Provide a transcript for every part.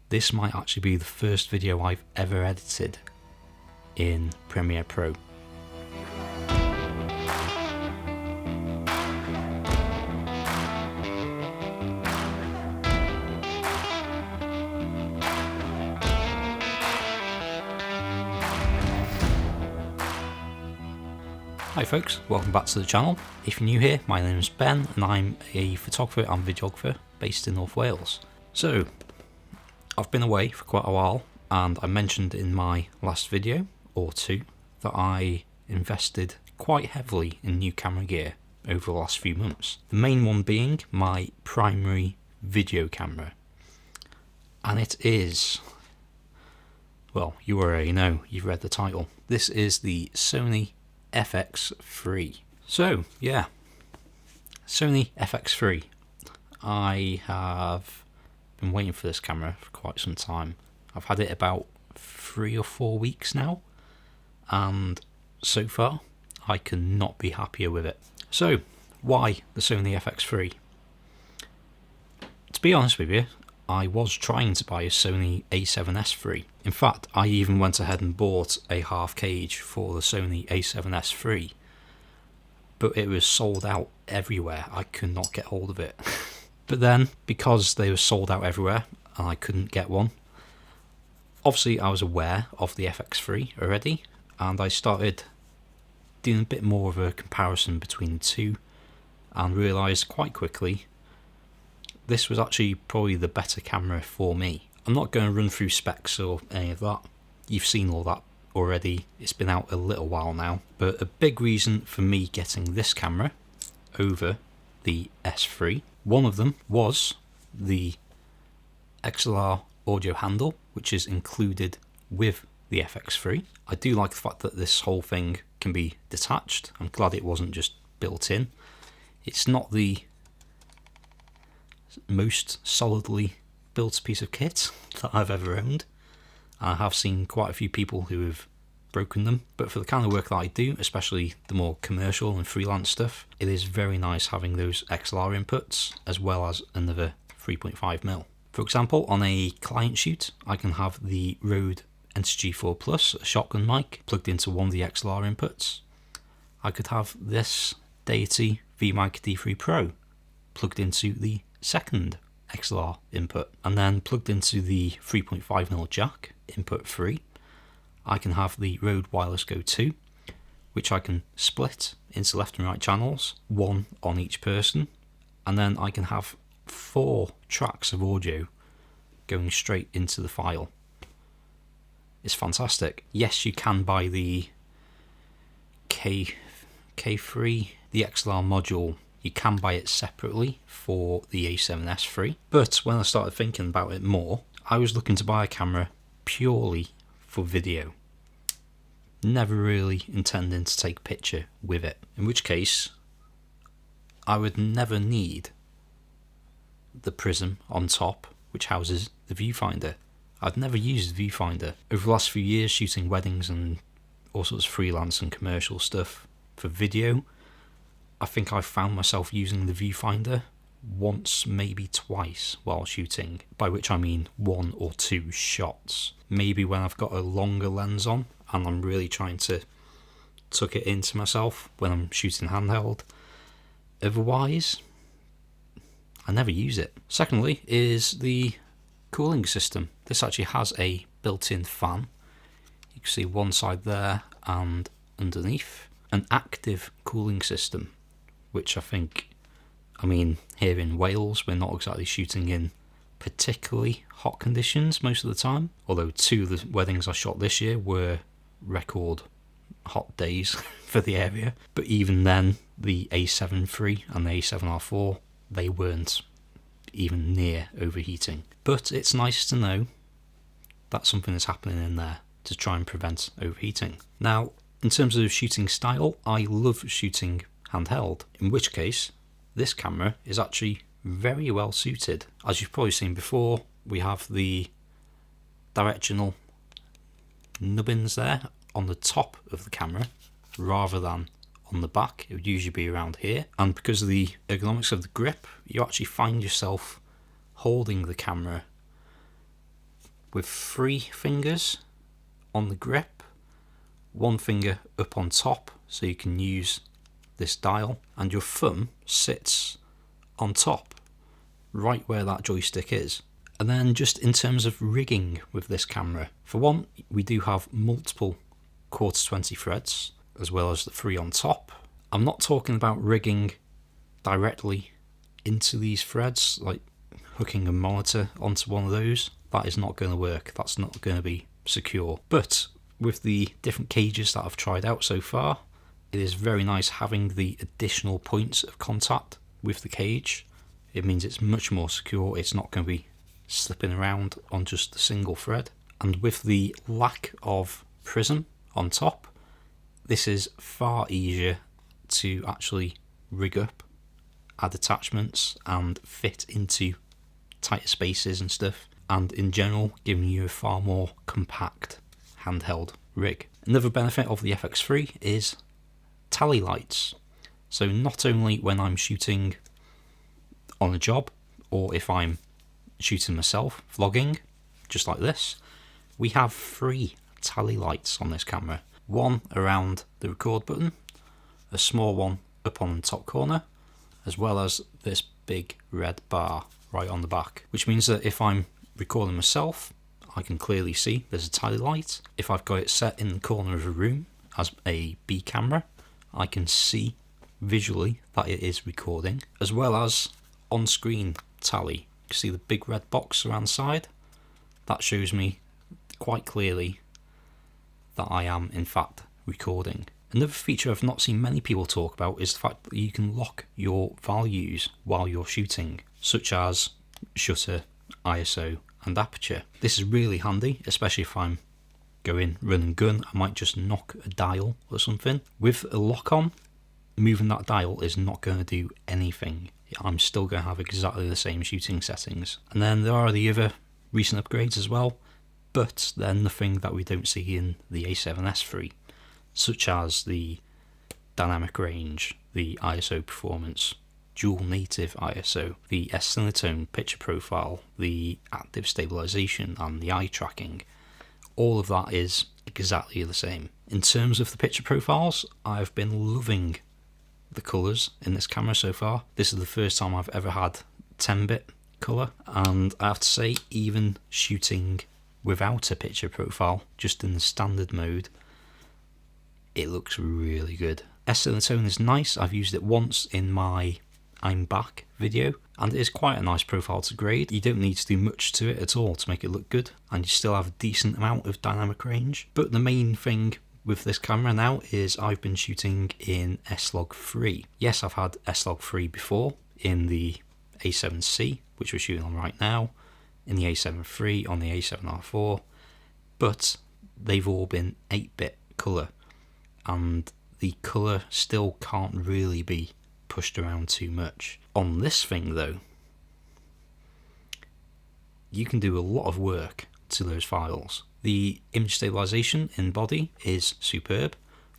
this might actually be the first video I've ever edited in Premiere Pro. Hi folks, welcome back to the channel. If you're new here, my name is Ben and I'm a photographer and videographer based in North Wales. So, I've been away for quite a while and I mentioned in my last video or two that I invested quite heavily in new camera gear over the last few months. The main one being my primary video camera. And it is, well, you already know, you've read the title. This is the Sony FX3. So yeah, Sony FX3. I have been waiting for this camera for quite some time. I've had it about 3 or 4 weeks now, and so far I cannot be happier with it. So why the Sony FX3? To be honest with you, I was trying to buy a Sony a7S III. In fact, I even went ahead and bought a half cage for the Sony a7S III, but it was sold out everywhere. I could not get hold of it. But then, because they were sold out everywhere and I couldn't get one, obviously I was aware of the FX3 already, and I started doing a bit more of a comparison between the two and realised quite quickly this was actually probably the better camera for me. I'm not going to run through specs or any of that. You've seen all that already. It's been out a little while now. But a big reason for me getting this camera over the S3, one of them was the XLR audio handle, which is included with the FX3. I do like the fact that this whole thing can be detached. I'm glad it wasn't just built in. It's not the most solidly built piece of kit that I've ever owned. I have seen quite a few people who have broken them, but for the kind of work that I do, especially the more commercial and freelance stuff, it is very nice having those XLR inputs as well as another 3.5mm. For example, on a client shoot, I can have the Rode NT-G4 Plus, a shotgun mic, plugged into one of the XLR inputs. I could have this Deity VMic D3 Pro plugged into the second XLR input, and then plugged into the 3.5mm jack input 3. I can have the Rode Wireless Go 2, which I can split into left and right channels, one on each person, and then I can have 4 tracks of audio going straight into the file. It's fantastic. Yes, you can buy the K3, the XLR module. You can buy it separately for the a7S III, but when I started thinking about it more, I was looking to buy a camera purely for video, never really intending to take a picture with it, in which case I would never need the prism on top which houses the viewfinder. I'd never used the viewfinder. Over the last few years shooting weddings and all sorts of freelance and commercial stuff for video, I think I've found myself using the viewfinder once, maybe twice while shooting, by which I mean 1 or 2 shots. Maybe when I've got a longer lens on and I'm really trying to tuck it into myself when I'm shooting handheld. Otherwise, I never use it. Secondly is the cooling system. This actually has a built-in fan. You can see one side there and underneath. An active cooling system, which I mean, here in Wales, we're not exactly shooting in particularly hot conditions most of the time, although 2 of the weddings I shot this year were record hot days for the area. But even then, the A7 III and the A7R4, they weren't even near overheating. But it's nice to know that something is happening in there to try and prevent overheating. Now, in terms of shooting style, I love shooting handheld, in which case this camera is actually very well suited. As you've probably seen before, we have the directional nubbins there on the top of the camera rather than on the back. It would usually be around here, and because of the ergonomics of the grip, you actually find yourself holding the camera with 3 fingers on the grip, 1 finger up on top so you can use this dial, and your thumb sits on top, right where that joystick is. And then just in terms of rigging with this camera, for one, we do have multiple 1/4-20 threads, as well as the 3 on top. I'm not talking about rigging directly into these threads, like hooking a monitor onto one of those. That is not going to work, that's not going to be secure. But with the different cages that I've tried out so far, it is very nice having the additional points of contact with the cage. It means it's much more secure, it's not going to be slipping around on just a single thread. And with the lack of prism on top, this is far easier to actually rig up, add attachments and fit into tighter spaces and stuff, and in general giving you a far more compact handheld rig. Another benefit of the FX3 is tally lights. So not only when I'm shooting on a job, or if I'm shooting myself, vlogging, just like this, we have 3 tally lights on this camera. 1 around the record button, a small one up on the top corner, as well as this big red bar right on the back, which means that if I'm recording myself, I can clearly see there's a tally light. If I've got it set in the corner of a room as a B camera, I can see visually that it is recording, as well as on-screen tally. You see the big red box around the side? That shows me quite clearly that I am in fact recording. Another feature I've not seen many people talk about is the fact that you can lock your values while you're shooting, such as shutter, ISO and aperture. This is really handy, especially if I'm going run and gun. I might just knock a dial or something. With a lock on, moving that dial is not going to do anything. I'm still going to have exactly the same shooting settings. And then there are the other recent upgrades as well, but they're nothing that we don't see in the A7S3, such as the dynamic range, the ISO performance, dual native ISO, the S-Cinetone picture profile, the active stabilization and the eye tracking. All of that is exactly the same. In terms of the picture profiles, I've been loving the colours in this camera so far. This is the first time I've ever had 10-bit colour, and I have to say, even shooting without a picture profile, just in the standard mode, it looks really good. S-Cinetone is nice. I've used it once in my I'm Back video, and it is quite a nice profile to grade. You don't need to do much to it at all to make it look good, and you still have a decent amount of dynamic range. But the main thing with this camera now is I've been shooting in S-Log3. Yes, I've had S-Log3 before in the A7C, which we're shooting on right now, in the A7 III, on the A7R4, but they've all been 8-bit colour, and the colour still can't really be pushed around too much. On this thing though, you can do a lot of work to those files. The image stabilization in body is superb,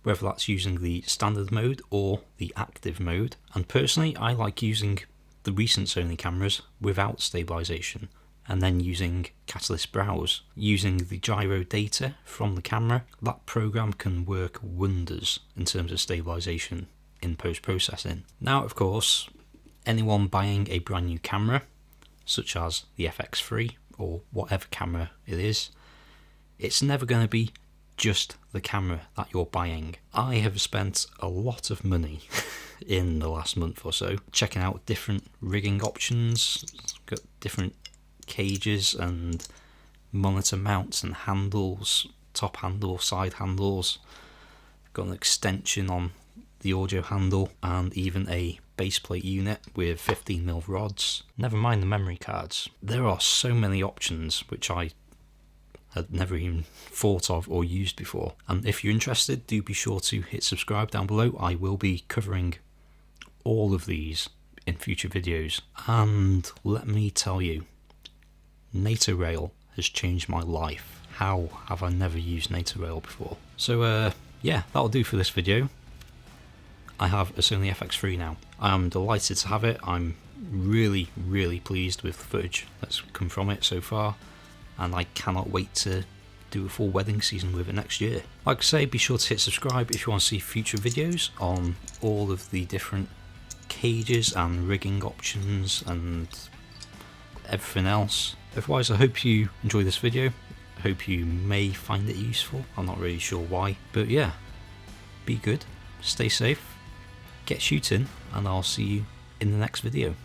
whether that's using the standard mode or the active mode, and personally I like using the recent Sony cameras without stabilization, and then using Catalyst Browse. Using the gyro data from the camera, that program can work wonders in terms of stabilization in post-processing. Now of course, anyone buying a brand new camera, such as the FX3 or whatever camera it is, it's never going to be just the camera that you're buying. I have spent a lot of money in the last month or so checking out different rigging options, got different cages and monitor mounts and handles, top handle, side handles, got an extension on the audio handle and even a base plate unit with 15mm rods, never mind the memory cards. There are so many options which I had never even thought of or used before, and if you're interested, do be sure to hit subscribe down below. I will be covering all of these in future videos, and let me tell you, NATO Rail has changed my life. How have I never used NATO Rail before? So yeah, that'll do for this video. I have a Sony FX3 now. I'm delighted to have it. I'm really pleased with the footage that's come from it so far. and I cannot wait to do a full wedding season with it next year. Like I say, be sure to hit subscribe if you want to see future videos on all of the different cages and rigging options and everything else. Otherwise, I hope you enjoy this video. I hope you may find it useful. I'm not really sure why, but yeah, be good, stay safe, get shooting, and I'll see you in the next video.